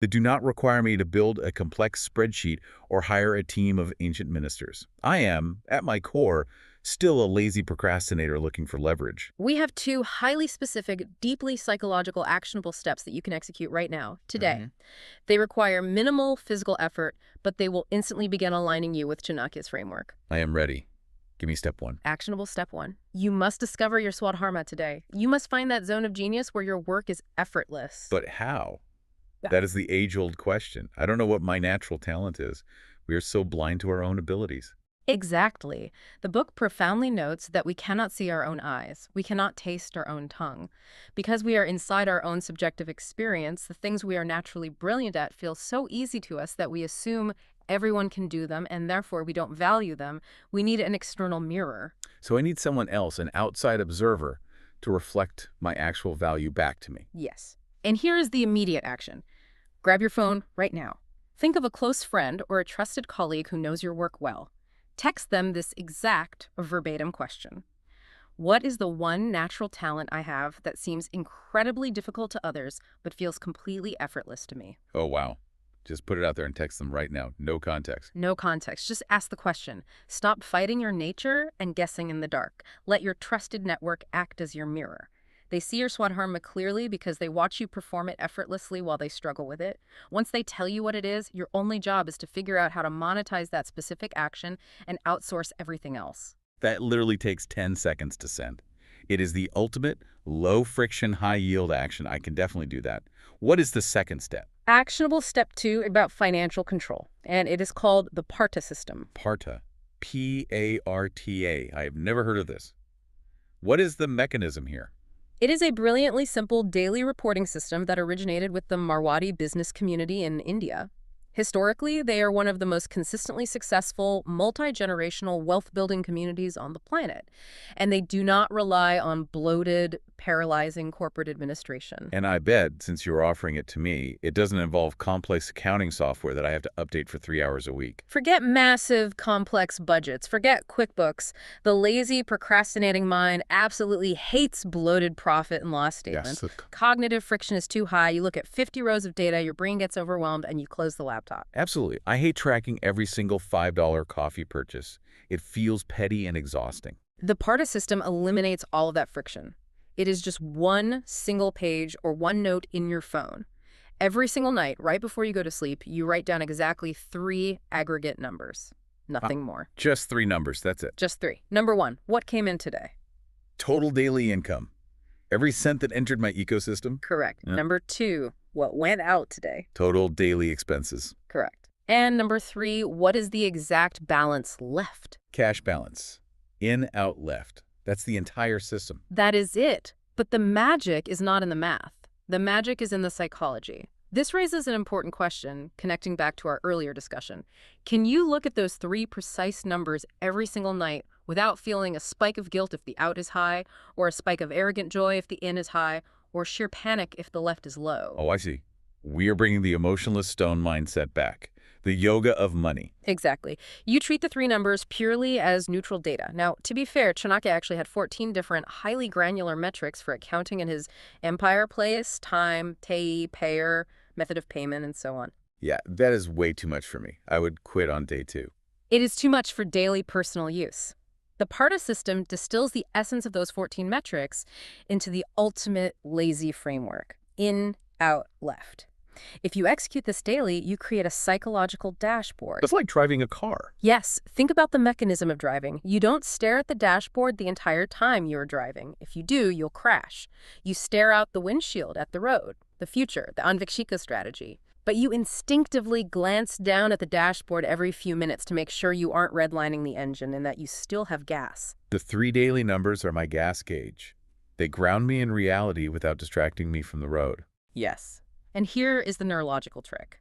that do not require me to build a complex spreadsheet or hire a team of ancient ministers. I am, at my core, still a lazy procrastinator looking for leverage. We have two highly specific, deeply psychological, actionable steps that you can execute right now, today. They require minimal physical effort, but they will instantly begin aligning you with Chanakya's framework. I am ready. Give me step one. Actionable step one. You must discover your Swadharma today. You must find that zone of genius where your work is effortless. But how? Yeah. That is the age-old question. I don't know what my natural talent is. We are so blind to our own abilities. Exactly. The book profoundly notes that we cannot see our own eyes. We cannot taste our own tongue. Because we are inside our own subjective experience, the things we are naturally brilliant at feel so easy to us that we assume everyone can do them, and therefore we don't value them. We need an external mirror. So I need someone else, an outside observer, to reflect my actual value back to me. Yes. And here is the immediate action. Grab your phone right now. Think of a close friend or a trusted colleague who knows your work well. Text them this exact verbatim question. What is the one natural talent I have that seems incredibly difficult to others but feels completely effortless to me? Oh, wow. Just put it out there and text them right now. No context. No context. Just ask the question. Stop fighting your nature and guessing in the dark. Let your trusted network act as your mirror. They see your Swadharma clearly because they watch you perform it effortlessly while they struggle with it. Once they tell you what it is, your only job is to figure out how to monetize that specific action and outsource everything else. That literally takes 10 seconds to send. It is the ultimate low-friction, high-yield action. I can definitely do that. What is the second step? Actionable step 2 about financial control, and it is called the Parta system. Parta. P-A-R-T-A. I have never heard of this. What is the mechanism here? It is a brilliantly simple daily reporting system that originated with the Marwadi business community in India. Historically, they are one of the most consistently successful, multi-generational wealth-building communities on the planet, and they do not rely on bloated, paralyzing corporate administration. And I bet, since you're offering it to me, it doesn't involve complex accounting software that I have to update for 3 hours a week. Forget massive, complex budgets. Forget QuickBooks. The lazy, procrastinating mind absolutely hates bloated profit and loss statements. Yes. Cognitive friction is too high. You look at 50 rows of data, your brain gets overwhelmed, and you close the laptop. Absolutely. I hate tracking every single $5 coffee purchase. It feels petty and exhausting. The Parta system eliminates all of that friction. It is just one single page or one note in your phone. Every single night, right before you go to sleep, you write down exactly 3 aggregate numbers. Nothing more. Just 3 numbers. That's it. Just 3. Number 1, what came in today? Total daily income. Every cent that entered my ecosystem. Correct. Yeah. Number 2, what went out today? Total daily expenses. Correct. And number 3, what is the exact balance left? Cash balance. In, out, left. That's the entire system. That is it. But the magic is not in the math. The magic is in the psychology. This raises an important question, connecting back to our earlier discussion. Can you look at those 3 precise numbers every single night without feeling a spike of guilt if the out is high, or a spike of arrogant joy if the in is high, or sheer panic if the left is low? Oh, I see. We are bringing the emotionless stone mindset back. The yoga of money. Exactly. You treat the 3 numbers purely as neutral data. Now, to be fair, Chanakya actually had 14 different highly granular metrics for accounting in his empire: place, time, tei, payer, method of payment, and so on. Yeah, that is way too much for me. I would quit on day 2. It is too much for daily personal use. The Parta system distills the essence of those 14 metrics into the ultimate lazy framework: in, out, left. If you execute this daily, you create a psychological dashboard. It's like driving a car. Yes, think about the mechanism of driving. You don't stare at the dashboard the entire time you're driving. If you do, you'll crash. You stare out the windshield at the road, the future, the Aanvikshiki strategy. But you instinctively glance down at the dashboard every few minutes to make sure you aren't redlining the engine and that you still have gas. The 3 daily numbers are my gas gauge. They ground me in reality without distracting me from the road. Yes. And here is the neurological trick.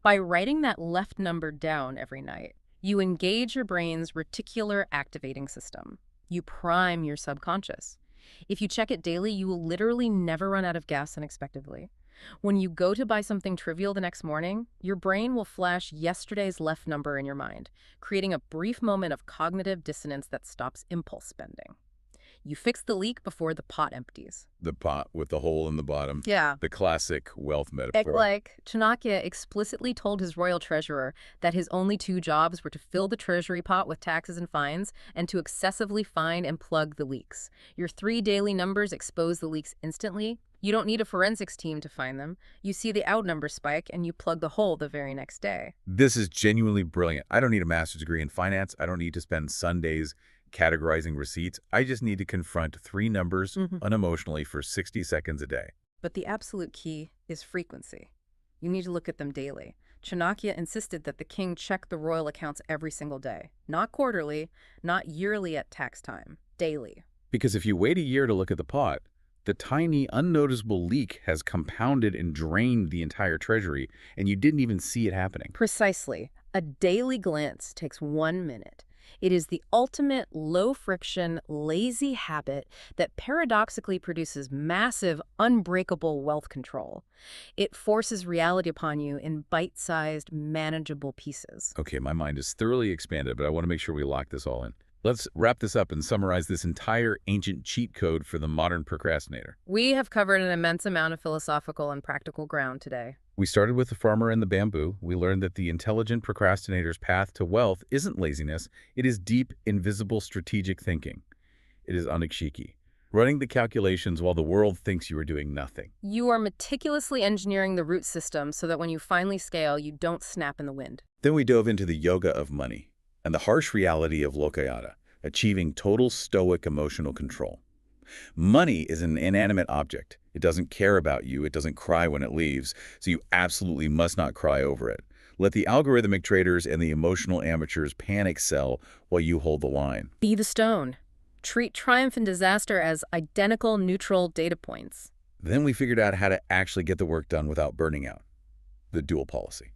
By writing that left number down every night, you engage your brain's reticular activating system. You prime your subconscious. If you check it daily, you will literally never run out of gas unexpectedly. When you go to buy something trivial the next morning, your brain will flash yesterday's left number in your mind, creating a brief moment of cognitive dissonance that stops impulse spending. You fix the leak before the pot empties. The pot with the hole in the bottom. Yeah. The classic wealth metaphor. Like, Chanakya explicitly told his royal treasurer that his only two jobs were to fill the treasury pot with taxes and fines and to excessively find and plug the leaks. Your 3 daily numbers expose the leaks instantly. You don't need a forensics team to find them. You see the out number spike and you plug the hole the very next day. This is genuinely brilliant. I don't need a master's degree in finance. I don't need to spend Sundays categorizing receipts. I just need to confront 3 numbers unemotionally for 60 seconds a day. But the absolute key is frequency. You need to look at them daily. Chanakya insisted that the king check the royal accounts every single day. Not quarterly, not yearly at tax time. Daily. Because if you wait a year to look at the pot, the tiny, unnoticeable leak has compounded and drained the entire treasury, and you didn't even see it happening. Precisely. A daily glance takes 1 minute. It is the ultimate low-friction, lazy habit that paradoxically produces massive, unbreakable wealth control. It forces reality upon you in bite-sized, manageable pieces. Okay, my mind is thoroughly expanded, but I want to make sure we lock this all in. Let's wrap this up and summarize this entire ancient cheat code for the modern procrastinator. We have covered an immense amount of philosophical and practical ground today. We started with the farmer and the bamboo. We learned that the intelligent procrastinator's path to wealth isn't laziness. It is deep, invisible, strategic thinking. It is Aanvikshiki, running the calculations while the world thinks you are doing nothing. You are meticulously engineering the root system so that when you finally scale, you don't snap in the wind. Then we dove into the yoga of money and the harsh reality of lokayata, achieving total stoic emotional control. Money is an inanimate object. It doesn't care about you. It doesn't cry when it leaves, so you absolutely must not cry over it. Let the algorithmic traders and the emotional amateurs panic sell while you hold the line. Be the stone. Treat triumph and disaster as identical, neutral data points. Then we figured out how to actually get the work done without burning out. The dual policy.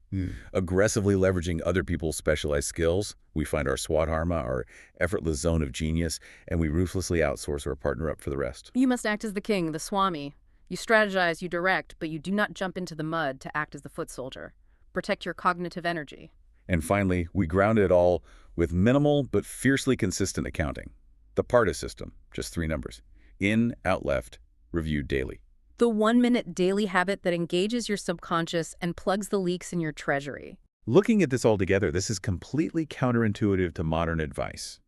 Aggressively leveraging other people's specialized skills, we find our swadharma, our effortless zone of genius, and we ruthlessly outsource or partner up for the rest. You must act as the king, the swami. You strategize, you direct, but you do not jump into the mud to act as the foot soldier. Protect your cognitive energy. And finally, we grounded it all with minimal but fiercely consistent accounting. The PARTA system, just 3 numbers. In, out, left, reviewed daily. The 1-minute daily habit that engages your subconscious and plugs the leaks in your treasury. Looking at this all together, this is completely counterintuitive to modern advice.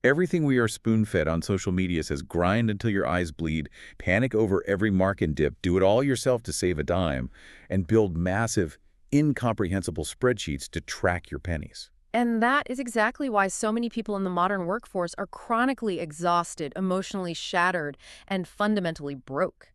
Everything we are spoon-fed on social media says grind until your eyes bleed, panic over every mark and dip, do it all yourself to save a dime, and build massive, incomprehensible spreadsheets to track your pennies. And that is exactly why so many people in the modern workforce are chronically exhausted, emotionally shattered, and fundamentally broke.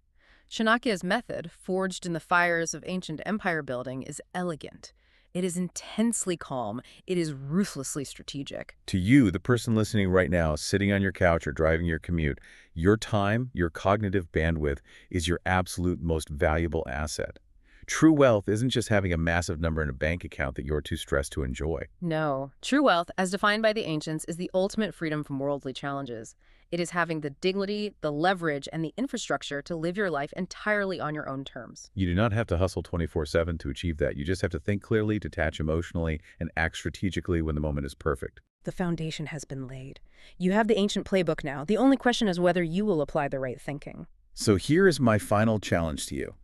Chanakya's method, forged in the fires of ancient empire building, is elegant. It is intensely calm. It is ruthlessly strategic. To you, the person listening right now, sitting on your couch or driving your commute, your time, your cognitive bandwidth is your absolute most valuable asset. True wealth isn't just having a massive number in a bank account that you're too stressed to enjoy. No. True wealth, as defined by the ancients, is the ultimate freedom from worldly challenges. It is having the dignity, the leverage, and the infrastructure to live your life entirely on your own terms. You do not have to hustle 24/7 to achieve that. You just have to think clearly, detach emotionally, and act strategically when the moment is perfect. The foundation has been laid. You have the ancient playbook now. The only question is whether you will apply the right thinking. So here is my final challenge to you.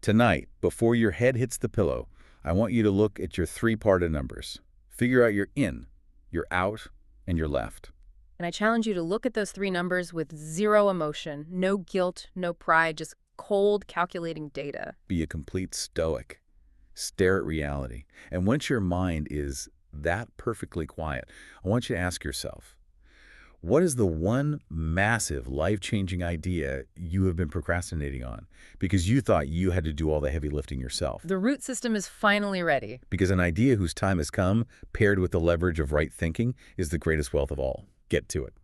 Tonight, before your head hits the pillow, I want you to look at your 3 PARTA numbers. Figure out your in, your out, and your left. And I challenge you to look at those 3 numbers with 0 emotion, no guilt, no pride, just cold, calculating data. Be a complete stoic. Stare at reality. And once your mind is that perfectly quiet, I want you to ask yourself, what is the one massive, life-changing idea you have been procrastinating on because you thought you had to do all the heavy lifting yourself? The root system is finally ready. Because an idea whose time has come, paired with the leverage of right thinking, is the greatest wealth of all. Get to it.